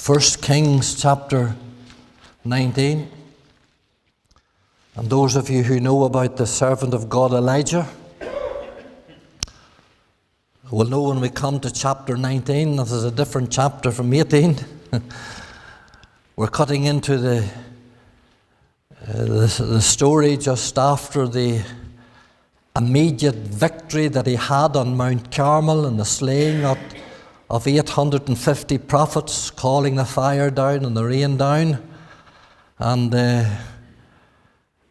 1 Kings chapter 19. And those of you who know about the servant of God Elijah will know when we come to chapter 19, this is a different chapter from 18. We're cutting into the story just after the immediate victory that he had on Mount Carmel and the slaying of 850 prophets, calling the fire down and the rain down. And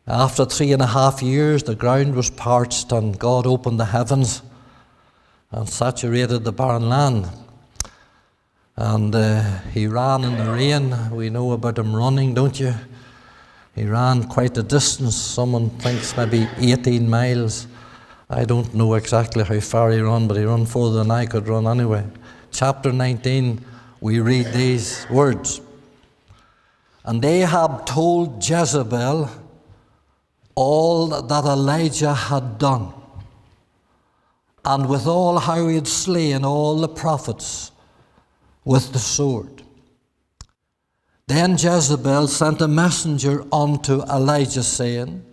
after 3.5 years, the ground was parched and God opened the heavens and saturated the barren land. And he ran in the rain. We know about him running, don't you? He ran quite a distance. Someone thinks maybe 18 miles. I don't know exactly how far he ran, but he ran further than I could run anyway. Chapter 19, we read these words. And Ahab told Jezebel all that Elijah had done, and withal how he had slain all the prophets with the sword. Then Jezebel sent a messenger unto Elijah, saying,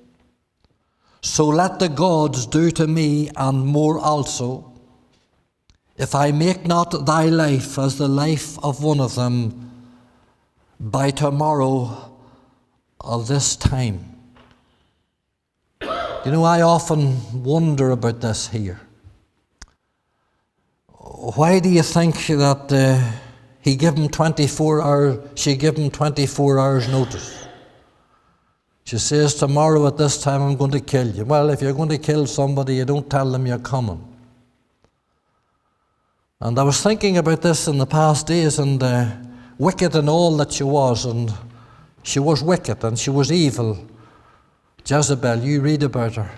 So let the gods do to me, and more also, if I make not thy life as the life of one of them by tomorrow of this time. You know, I often wonder about this here. Why do you think that she gave him 24 hours notice? She says, tomorrow at this time I'm going to kill you. Well, if you're going to kill somebody, you don't tell them you're coming. And I was thinking about this in the past days, and wicked in all that she was, and she was wicked and she was evil. Jezebel, you read about her.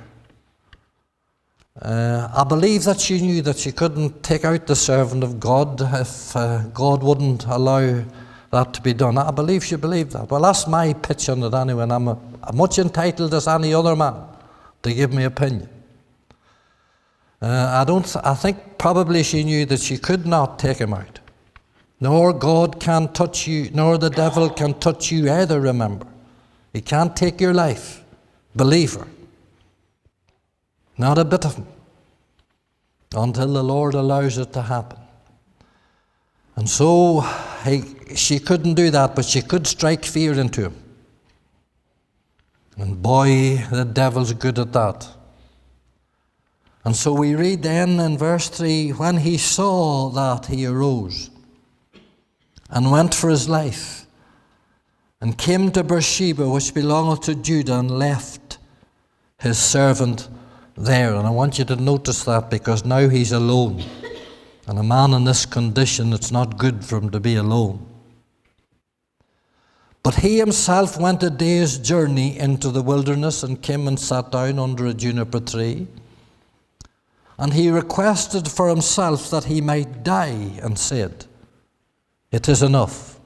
I believe that she knew that she couldn't take out the servant of God if God wouldn't allow that to be done. I believe she believed that. Well, that's my pitch on it anyway, and I'm much entitled as any other man to give me opinion. I think probably she knew that she could not take him out. Nor God can touch you, nor the devil can touch you either, remember. He can't take your life. Believer. Not a bit of him. Until the Lord allows it to happen. And so she couldn't do that, but she could strike fear into him. And boy, the devil's good at that. And so we read then in verse 3, when he saw that, he arose and went for his life, and came to Beersheba, which belongeth to Judah, and left his servant there. And I want you to notice that, because now he's alone. And a man in this condition, it's not good for him to be alone. But he himself went a day's journey into the wilderness, and came and sat down under a juniper tree. And he requested for himself that he might die, and said, It is enough.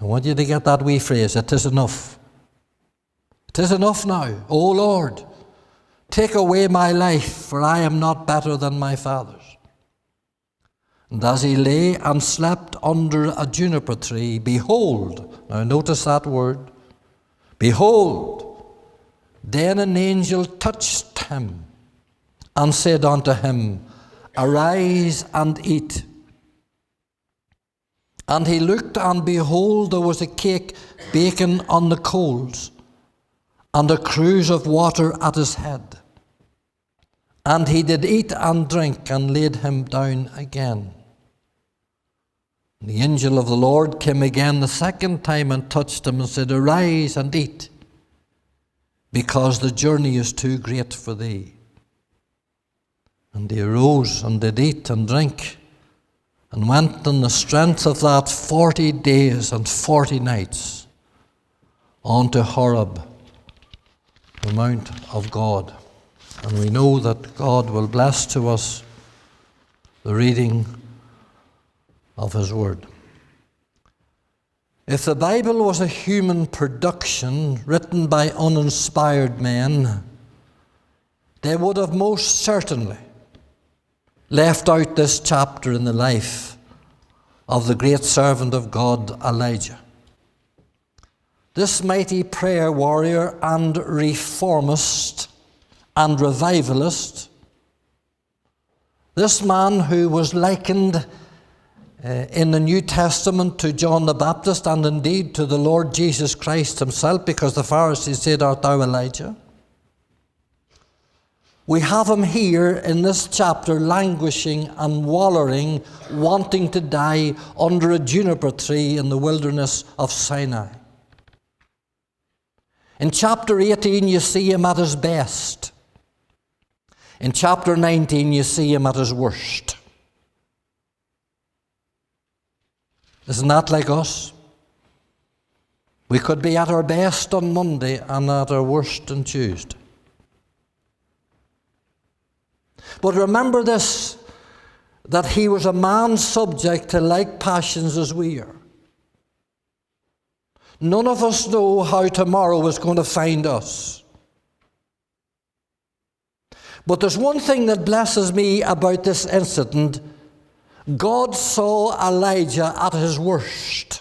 I want you to get that wee phrase, it is enough. It is enough now, O Lord. Take away my life, for I am not better than my fathers. And as he lay and slept under a juniper tree, behold, now notice that word, behold, then an angel touched him, and said unto him, Arise and eat. And he looked, and behold, there was a cake baken on the coals, and a cruse of water at his head. And he did eat and drink, and laid him down again. The angel of the Lord came again the second time, and touched him, and said, Arise and eat, because the journey is too great for thee. And he arose and did eat and drink, and went in the strength of that 40 days and 40 nights unto Horeb, the mount of God. And we know that God will bless to us the reading of his word. If the Bible was a human production written by uninspired men, they would have most certainly left out this chapter in the life of the great servant of God, Elijah. This mighty prayer warrior and reformist and revivalist, this man who was likened in the New Testament to John the Baptist and indeed to the Lord Jesus Christ himself, because the Pharisees said, "Art thou Elijah?" We have him here in this chapter languishing and wallowing, wanting to die under a juniper tree in the wilderness of Sinai. In chapter 18 you see him at his best. In chapter 19 you see him at his worst. Isn't that like us? We could be at our best on Monday and at our worst on Tuesday. But remember this, that he was a man subject to like passions as we are. None of us know how tomorrow is going to find us. But there's one thing that blesses me about this incident. God saw Elijah at his worst.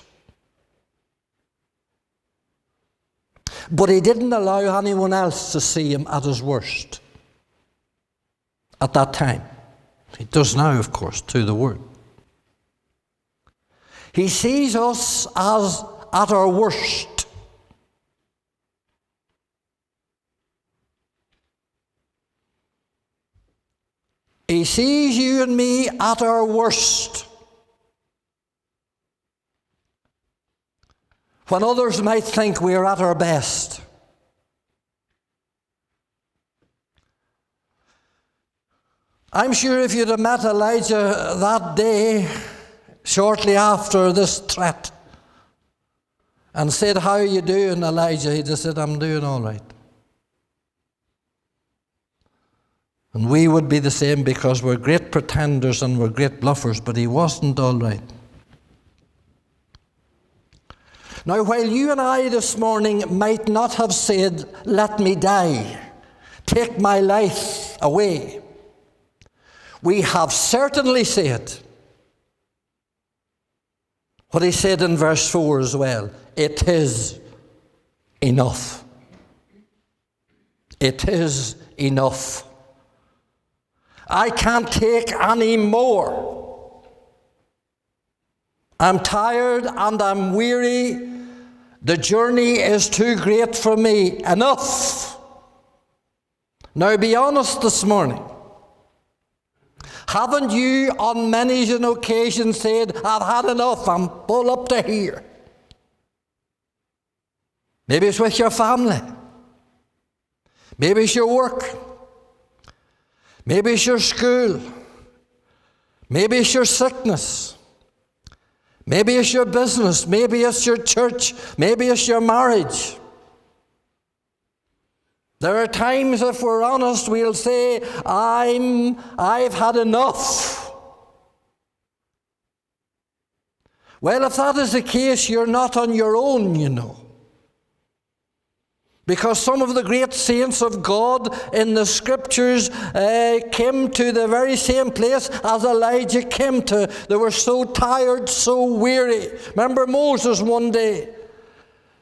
But he didn't allow anyone else to see him at his worst at that time. He does now, of course, through the Word. He sees us as at our worst. He sees you and me at our worst. When others might think we're at our best. I'm sure if you'd have met Elijah that day, shortly after this threat, and said, "How are you doing, Elijah?" he'd have said, "I'm doing all right." And we would be the same, because we're great pretenders and we're great bluffers, but he wasn't all right. Now, while you and I this morning might not have said, "Let me die, take my life away," we have certainly said what he said in verse 4 as well. It is enough. It is enough. I can't take any more. I'm tired and I'm weary. The journey is too great for me. Enough. Now be honest this morning. Haven't you on many an occasion said, "I've had enough, I'm full up to here"? Maybe it's with your family. Maybe it's your work. Maybe it's your school. Maybe it's your sickness. Maybe it's your business. Maybe it's your church. Maybe it's your marriage. There are times, if we're honest, we'll say, I've had enough. Well, if that is the case, you're not on your own, you know. Because some of the great saints of God in the Scriptures came to the very same place as Elijah came to. They were so tired, so weary. Remember Moses one day.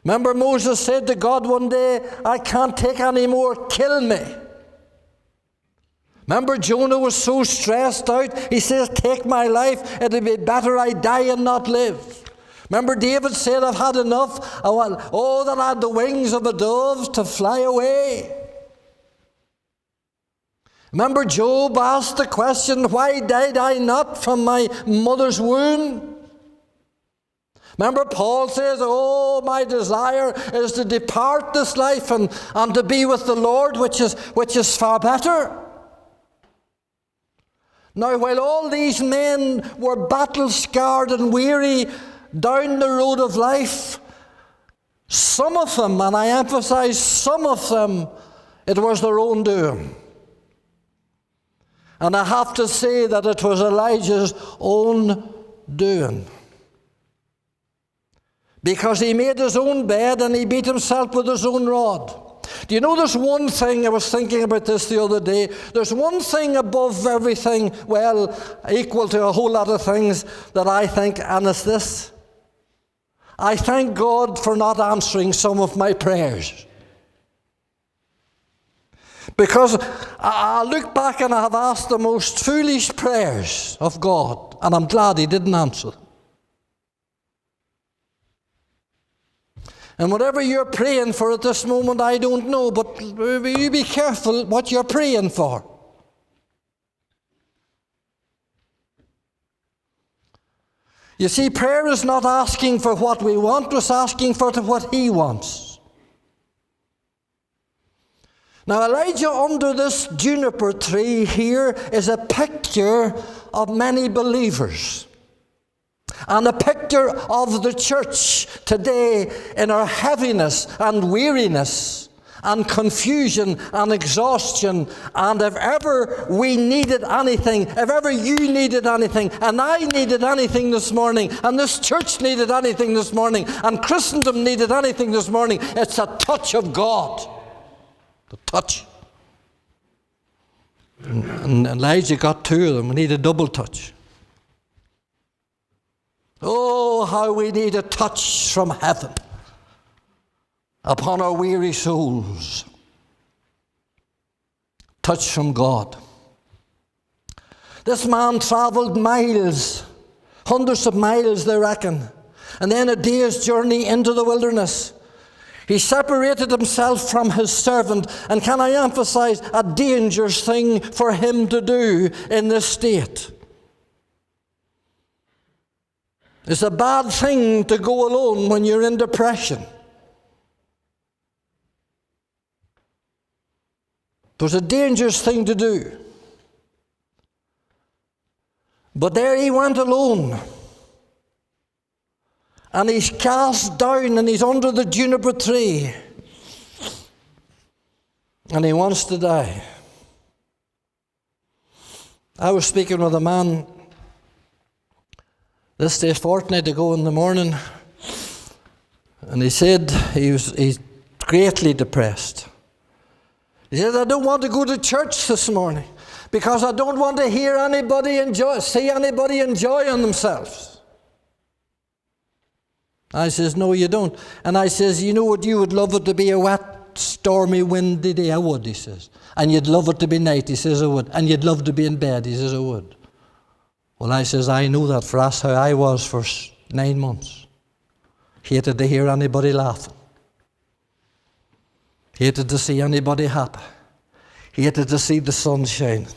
Remember Moses said to God one day, "I can't take any more, kill me." Remember Jonah was so stressed out, he says, "Take my life, it'll be better I die and not live." Remember David said, "I've had enough. I want, oh, that I had the wings of a dove to fly away." Remember Job asked the question, "Why died I not from my mother's womb?" Remember Paul says, "Oh, my desire is to depart this life and to be with the Lord, which is far better." Now, while all these men were battle-scarred and weary down the road of life, some of them, and I emphasize some of them, it was their own doing. And I have to say that it was Elijah's own doing. Because he made his own bed and he beat himself with his own rod. Do you know there's one thing, I was thinking about this the other day, there's one thing above everything, well, equal to a whole lot of things that I think, and it's this. I thank God for not answering some of my prayers. Because I look back and I have asked the most foolish prayers of God, and I'm glad He didn't answer them. And whatever you're praying for at this moment, I don't know, but you be careful what you're praying for. You see, prayer is not asking for what we want, it's asking for what He wants. Now, Elijah under this juniper tree here is a picture of many believers. And a picture of the church today in our heaviness and weariness and confusion and exhaustion. And if ever we needed anything, if ever you needed anything, and I needed anything this morning, and this church needed anything this morning, and Christendom needed anything this morning, it's a touch of God. The touch. And Elijah got two of them. We need a double touch. Oh, how we need a touch from heaven upon our weary souls. Touch from God. This man travelled miles, hundreds of miles they reckon, and then a day's journey into the wilderness. He separated himself from his servant, and can I emphasize, a dangerous thing for him to do in this state. It's a bad thing to go alone when you're in depression. It was a dangerous thing to do. But there he went alone. And he's cast down and he's under the juniper tree. And he wants to die. I was speaking with a man this day fortnight ago in the morning, and he said he's greatly depressed. He said, I don't want to go to church this morning because I don't want to hear anybody see anybody enjoying themselves. I says, no, you don't. And I says, you know what, you would love it to be a wet, stormy, windy day. I would, he says. And you'd love it to be night, he says, I would. And you'd love to be in bed, he says, I would. Well, I says, I know that, for that's how I was for 9 months. Hated to hear anybody laughing. Hated to see anybody happy. Hated to see the sun shining.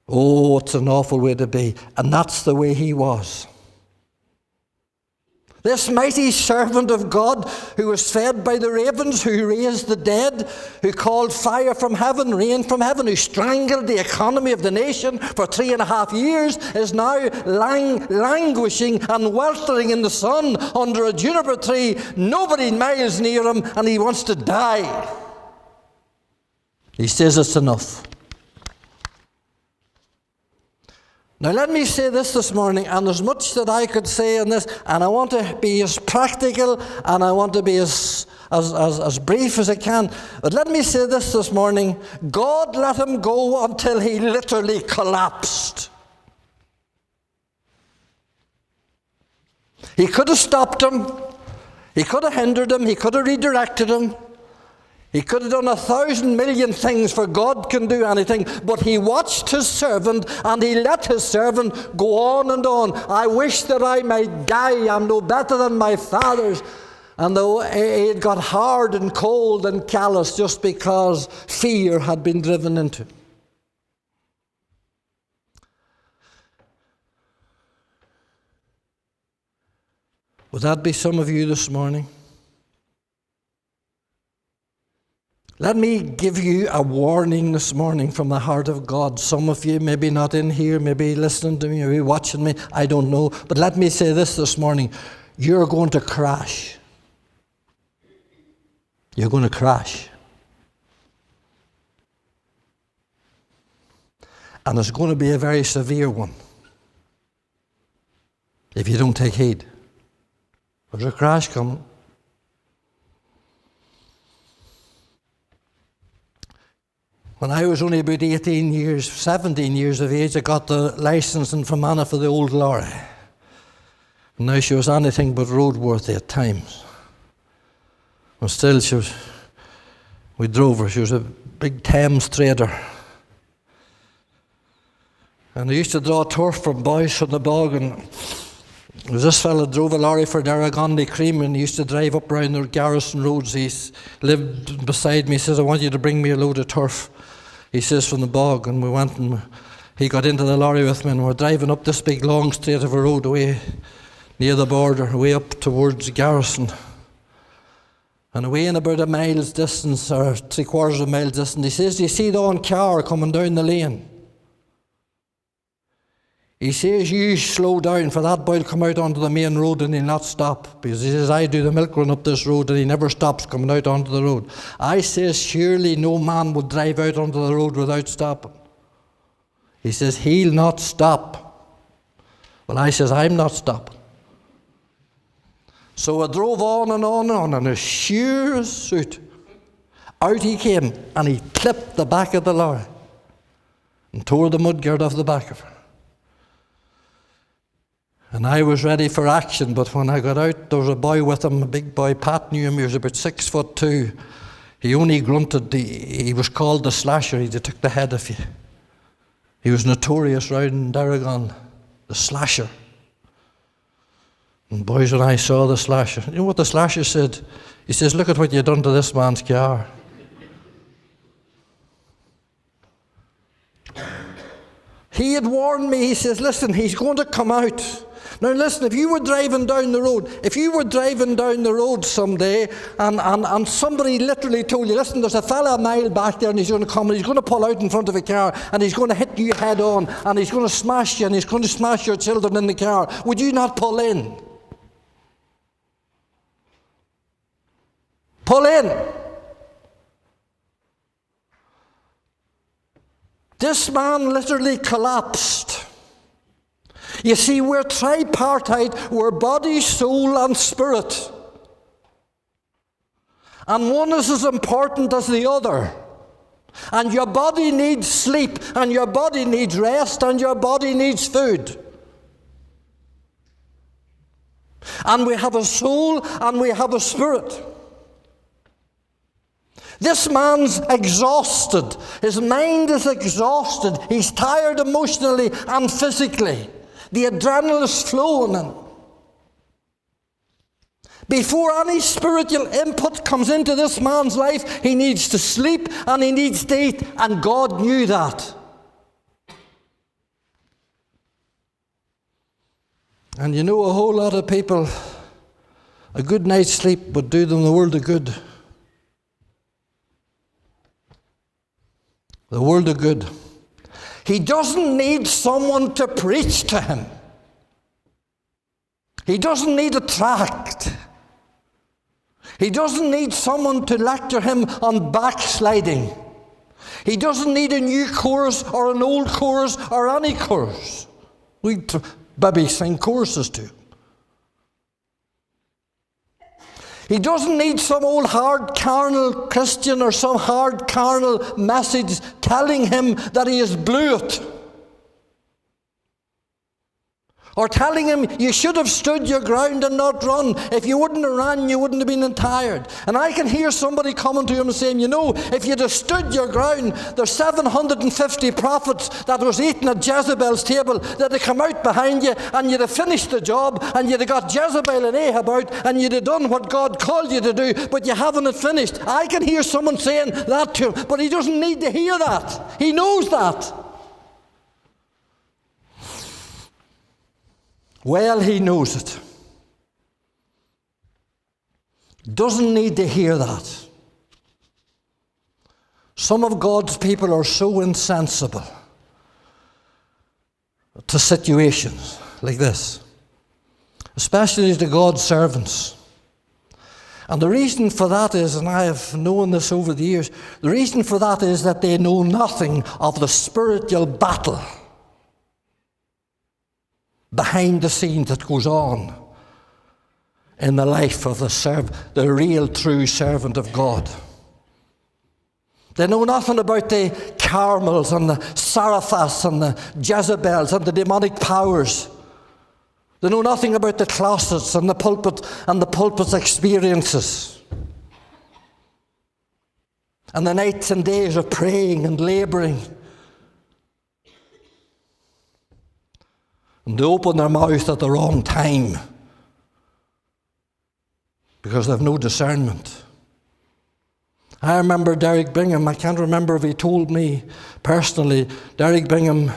Oh, it's an awful way to be. And that's the way he was. This mighty servant of God who was fed by the ravens, who raised the dead, who called fire from heaven, rain from heaven, who strangled the economy of the nation for 3.5 years, is now languishing and weltering in the sun under a juniper tree. Nobody miles near him, and he wants to die. He says it's enough. Now let me say this morning, and there's much that I could say in this, and I want to be as practical and I want to be as brief as I can. But let me say this morning, God let him go until he literally collapsed. He could have stopped him, he could have hindered him, he could have redirected him. He could have done 1,000 million things, for God can do anything, but he watched his servant and he let his servant go on and on. I wish that I might die. I'm no better than my fathers. And though he had got hard and cold and callous just because fear had been driven into him. Would that be some of you this morning? Let me give you a warning this morning from the heart of God. Some of you maybe not in here, maybe listening to me, maybe watching me, I don't know. But let me say this morning. You're going to crash. You're going to crash. And it's going to be a very severe one if you don't take heed. There's a crash coming. When I was only about 17 years of age, I got the licensing from Anna for the old lorry. And now she was anything but roadworthy at times. But still, we drove her. She was a big Thames trader. And I used to draw turf from boys from the bog, and there was this fella drove a lorry for Darragondy Cream, and he used to drive up round the Garrison roads. He lived beside me. He says, I want you to bring me a load of turf. He says, from the bog. And we went, and he got into the lorry with me, and we're driving up this big long straight of a road away near the border, way up towards Garrison. And away in about a mile's distance, or 3/4 of a mile distance, he says, do you see the one car coming down the lane? He says, you slow down, for that boy will come out onto the main road and he'll not stop. Because he says, I do the milk run up this road and he never stops coming out onto the road. I says, surely no man would drive out onto the road without stopping. He says, he'll not stop. Well, I says, I'm not stopping. So I drove on and on and on, and a sheer suit. Out he came, and he clipped the back of the lorry and tore the mudguard off the back of her. And I was ready for action, but when I got out, there was a boy with him, a big boy. Pat knew him. He was about 6'2". He only grunted. He was called the slasher. He took the head off you. He was notorious round in Darragon, the slasher. And boys, when I saw the slasher, you know what the slasher said? He says, look at what you've done to this man's car. He had warned me. He says, listen, he's going to come out. Now listen, if you were driving down the road someday, and somebody literally told you, listen, there's a fella a mile back there and he's going to come and he's going to pull out in front of a car and he's going to hit you head on and he's going to smash you and he's going to smash your children in the car, would you not pull in? Pull in. This man literally collapsed. You see, we're tripartite. We're body, soul, and spirit. And one is as important as the other. And your body needs sleep, and your body needs rest, and your body needs food. And we have a soul, and we have a spirit. This man's exhausted. His mind is exhausted. He's tired emotionally and physically. The adrenaline is flowing in. Before any spiritual input comes into this man's life, he needs to sleep and he needs to eat, and God knew that. And you know, a whole lot of people, a good night's sleep would do them the world of good. The world of good. He doesn't need someone to preach to him. He doesn't need a tract. He doesn't need someone to lecture him on backsliding. He doesn't need a new chorus or an old chorus or any chorus. We maybe sing choruses too. He doesn't need some old hard carnal Christian or some hard carnal message telling him that he is blew it. Or telling him, you should have stood your ground and not run. If you wouldn't have ran, you wouldn't have been tired. And I can hear somebody coming to him and saying, you know, if you'd have stood your ground, there's 750 prophets that was eating at Jezebel's table that had come out behind you, and you'd have finished the job, and you'd have got Jezebel and Ahab out, and you'd have done what God called you to do, but you haven't finished. I can hear someone saying that to him, but he doesn't need to hear that. He knows that. Well, he knows it. Doesn't need to hear that. Some of God's people are so insensible to situations like this, especially to God's servants. And the reason for that is, and I have known this over the years, the reason for that is that they know nothing of the spiritual battle behind the scenes that goes on in the life of the real true servant of God. They know nothing about the Carmels and the Seraphas and the Jezebels and the demonic powers. They know nothing about the closets and the pulpit and the pulpit's experiences. And the nights and days of praying and labouring. And they open their mouth at the wrong time because they have no discernment. I remember Derek Bingham. I can't remember if he told me personally. Derek Bingham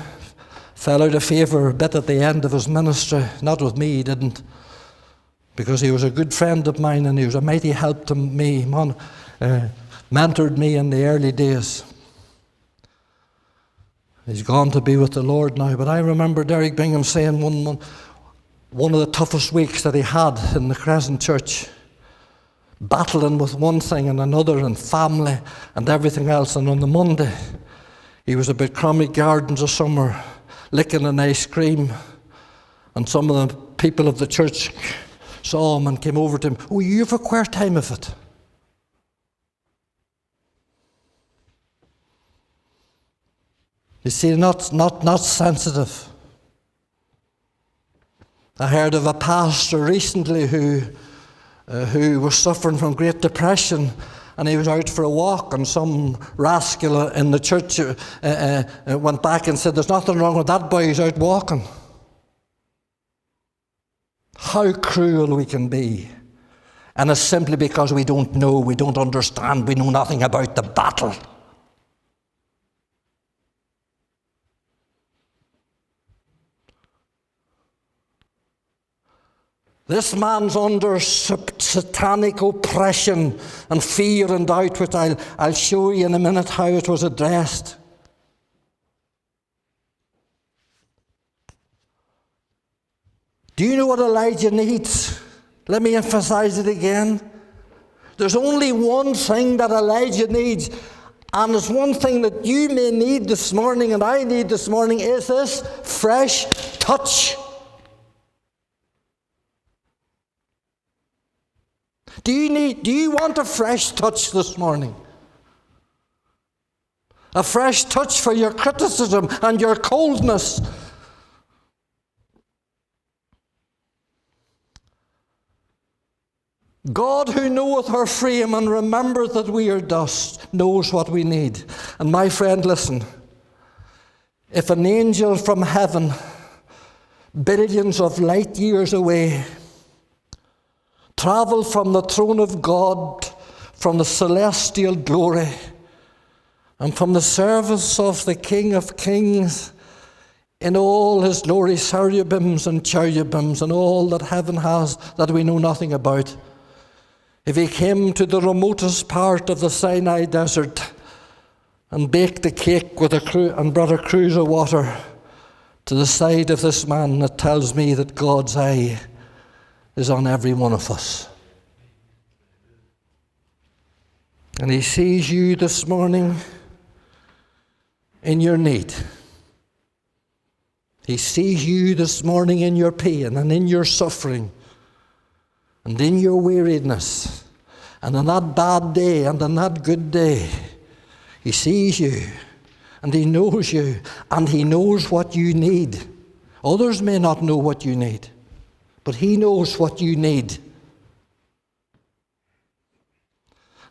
fell out of favour a bit at the end of his ministry. Not with me, he didn't. Because he was a good friend of mine and he was a mighty help to me. Mentored me in the early days. He's gone to be with the Lord now. But I remember Derek Bingham saying one of the toughest weeks that he had in the Crescent Church, battling with one thing and another and family and everything else. And on the Monday, he was about Cromie Gardens or somewhere, licking an ice cream. And some of the people of the church saw him and came over to him. Oh, you have a queer time of it. You see, not sensitive. I heard of a pastor recently who was suffering from Great Depression, and he was out for a walk, and some rascal in the church went back and said, "There's nothing wrong with that boy, he's out walking." How cruel we can be. And it's simply because we don't know, we don't understand, we know nothing about the battle. This man's under satanic oppression and fear and doubt, which I'll show you in a minute how it was addressed. Do you know what Elijah needs? Let me emphasize it again. There's only one thing that Elijah needs, and it's one thing that you may need this morning and I need this morning, is this fresh touch. Do you want a fresh touch this morning? A fresh touch for your criticism and your coldness. God, who knoweth our frame and remembereth that we are dust, knows what we need. And my friend, listen. If an angel from heaven, billions of light years away, travel from the throne of God, from the celestial glory, and from the service of the King of Kings, in all his glory, cherubims and cherubims, and all that heaven has that we know nothing about. If he came to the remotest part of the Sinai desert and baked a cake with and brought a cruse of water to the side of this man, it tells me that God's eye is on every one of us. And he sees you this morning in your need. He sees you this morning in your pain and in your suffering and in your weariness and on that bad day and on that good day. He sees you and he knows you and he knows what you need. Others may not know what you need, but he knows what you need.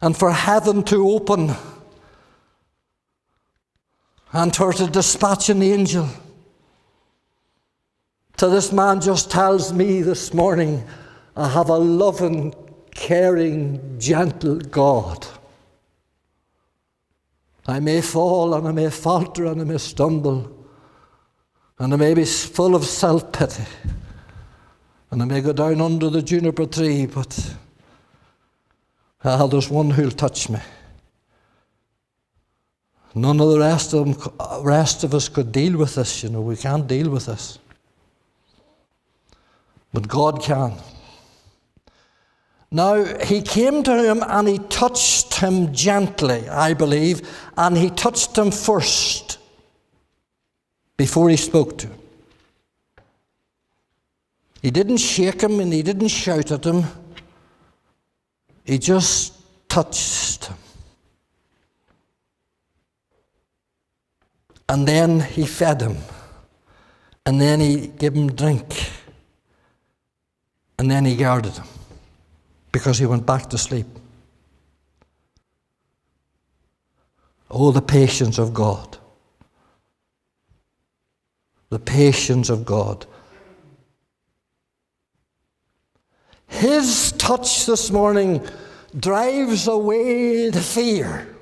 And for heaven to open and for to dispatch an angel to this man just tells me this morning, I have a loving, caring, gentle God. I may fall and I may falter and I may stumble and I may be full of self-pity. And I may go down under the juniper tree, but there's one who'll touch me. None of the rest of us could deal with this, we can't deal with this. But God can. Now, he came to him and he touched him gently, I believe, and he touched him first before he spoke to him. He didn't shake him and he didn't shout at him. He just touched him. And then he fed him. And then he gave him drink. And then he guarded him because he went back to sleep. Oh, the patience of God. The patience of God. His touch this morning drives away the fear.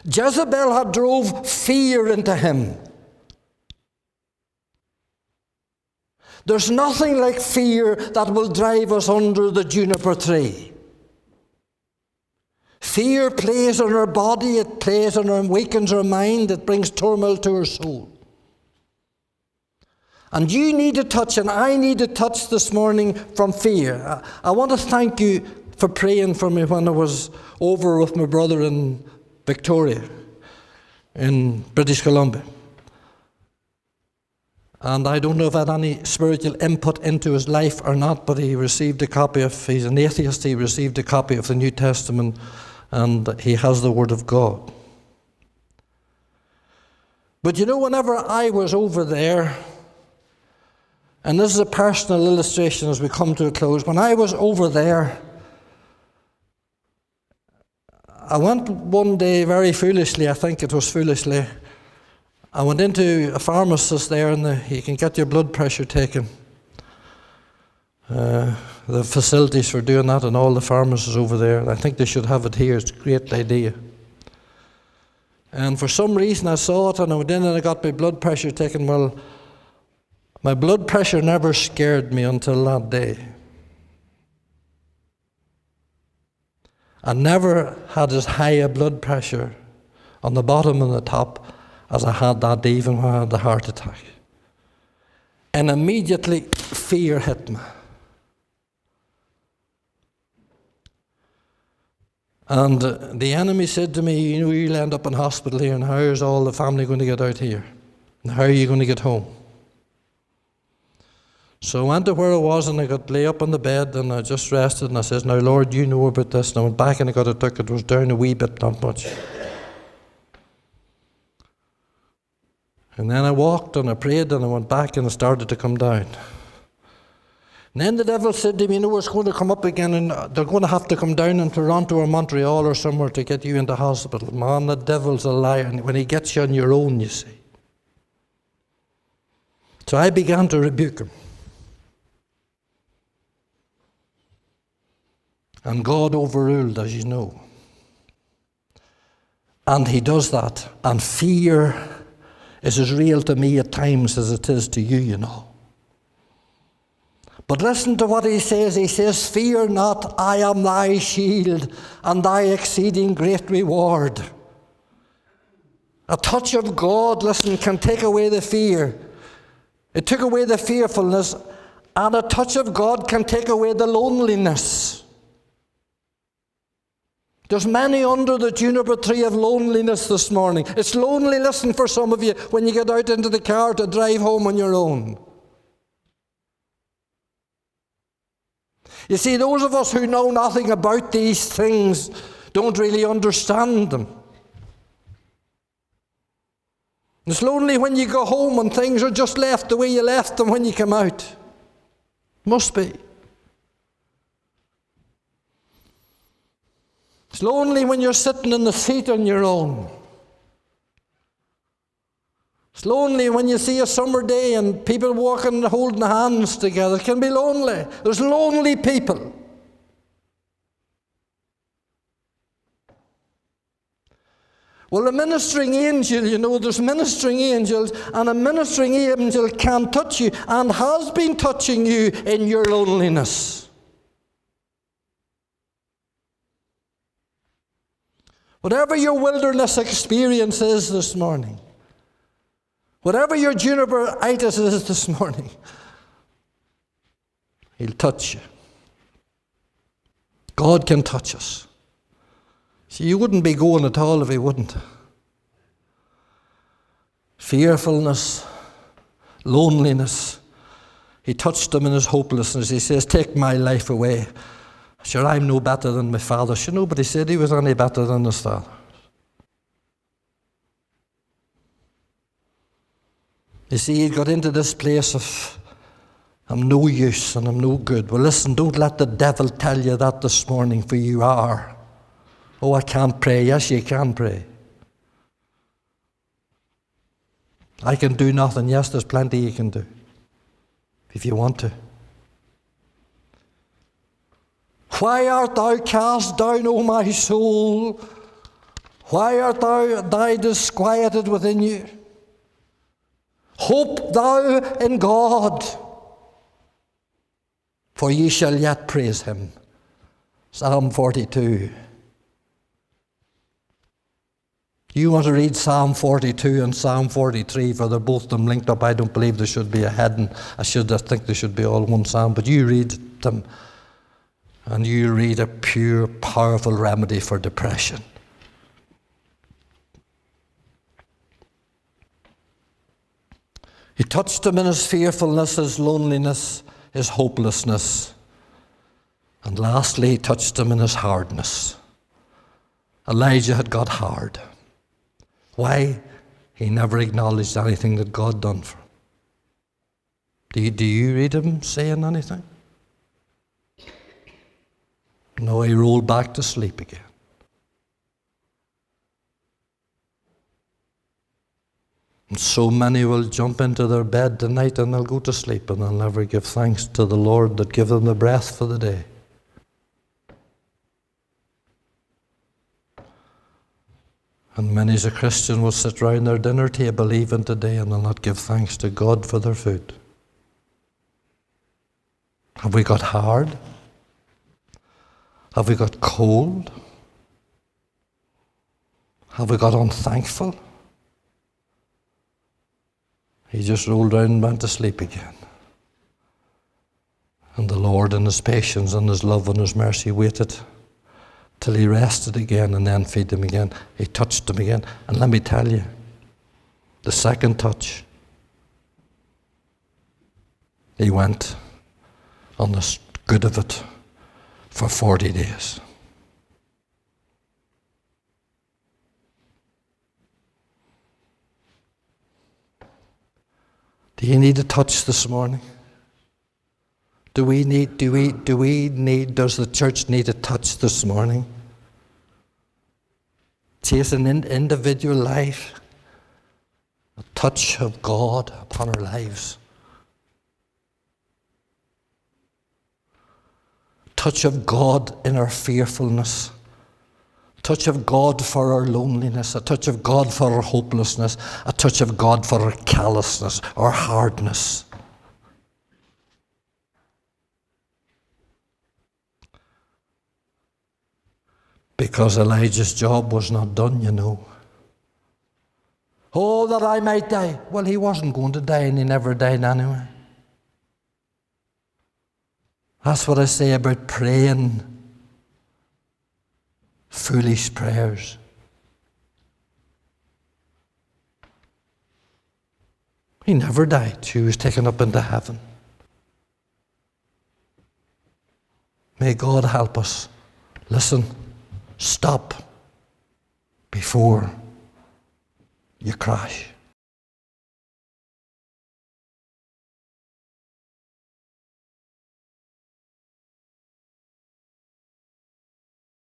Jezebel had drove fear into him. There's nothing like fear that will drive us under the juniper tree. Fear plays on our body, it plays on our, wakens our mind, it brings turmoil to our soul. And you need a touch, and I need a touch this morning from fear. I want to thank you for praying for me when I was over with my brother in Victoria, in British Columbia. And I don't know if I had any spiritual input into his life or not, but he received a copy of, he's an atheist, he received a copy of the New Testament, and he has the Word of God. But you know, whenever I was over there, and this is a personal illustration as we come to a close, when I was over there, I went one day very foolishly, I think it was foolishly. I went into a pharmacist there, and you can get your blood pressure taken. The facilities for doing that, and all the pharmacists over there. And I think they should have it here. It's a great idea. And for some reason I saw it, and I went in and I got my blood pressure taken. Well, my blood pressure never scared me until that day. I never had as high a blood pressure on the bottom and the top as I had that day, even when I had the heart attack. And immediately fear hit me. And the enemy said to me, you know, you'll end up in hospital here, and how is all the family going to get out here? And how are you going to get home? So I went to where I was, and I got lay up on the bed, and I just rested, and I says, now Lord, you know about this. And I went back and I got a took. It was down a wee bit, not much. And then I walked and I prayed and I went back and it started to come down. And then the devil said to me, you know, it's going to come up again, and they're going to have to come down in Toronto or Montreal or somewhere to get you into hospital. Man, the devil's a liar. And when he gets you on your own, you see. So I began to rebuke him. And God overruled, as you know. And he does that. And fear is as real to me at times as it is to you, you know. But listen to what he says. He says, fear not, I am thy shield and thy exceeding great reward. A touch of God, listen, can take away the fear. It took away the fearfulness, and a touch of God can take away the loneliness. There's many under the juniper tree of loneliness this morning. It's lonely, listen, for some of you when you get out into the car to drive home on your own. You see, those of us who know nothing about these things don't really understand them. It's lonely when you go home and things are just left the way you left them when you come out. Must be. It's lonely when you're sitting in the seat on your own. It's lonely when you see a summer day and people walking and holding hands together. It can be lonely. There's lonely people. Well, a ministering angel, you know, there's ministering angels, and a ministering angel can touch you and has been touching you in your loneliness. Whatever your wilderness experience is this morning, whatever your juniperitis is this morning, he'll touch you. God can touch us. See, you wouldn't be going at all if he wouldn't. Fearfulness, loneliness. He touched him in his hopelessness. He says, take my life away. Sure, I'm no better than my father. Sure, nobody said he was any better than his father. You see, he got into this place of, I'm no use and I'm no good. Well, listen, don't let the devil tell you that this morning, for you are. Oh, I can't pray. Yes, you can pray. I can do nothing. Yes, there's plenty you can do, if you want to. Why art thou cast down, O my soul? Why art thou disquieted within you? Hope thou in God, for ye shall yet praise him. Psalm 42. You want to read Psalm 42 and Psalm 43, for they're both them linked up. I don't believe there should be a heading. I think they should be all one psalm. But you read them, and you read a pure, powerful remedy for depression. He touched him in his fearfulness, his loneliness, his hopelessness. And lastly, he touched him in his hardness. Elijah had got hard. Why? He never acknowledged anything that God done for him. Do you read him saying anything? No, he rolled back to sleep again. And so many will jump into their bed tonight and they'll go to sleep and they'll never give thanks to the Lord that gave them the breath for the day. And many as a Christian will sit round their dinner table even today and they'll not give thanks to God for their food. Have we got hard? Have we got cold? Have we got unthankful? He just rolled down and went to sleep again. And the Lord in his patience and his love and his mercy waited till he rested again and then fed him again. He touched him again. And let me tell you, the second touch, he went on the good of it for 40 days. Do you need a touch this morning? Does the church need a touch this morning? Chase an individual life, a touch of God upon our lives. Touch of God in our fearfulness. Touch of God for our loneliness, a touch of God for our hopelessness, a touch of God for our callousness, our hardness. Because Elijah's job was not done, you know. Oh, that I might die. Well, he wasn't going to die and he never died anyway. That's what I say about praying foolish prayers. He never died. He was taken up into heaven. May God help us. Listen, stop before you crash.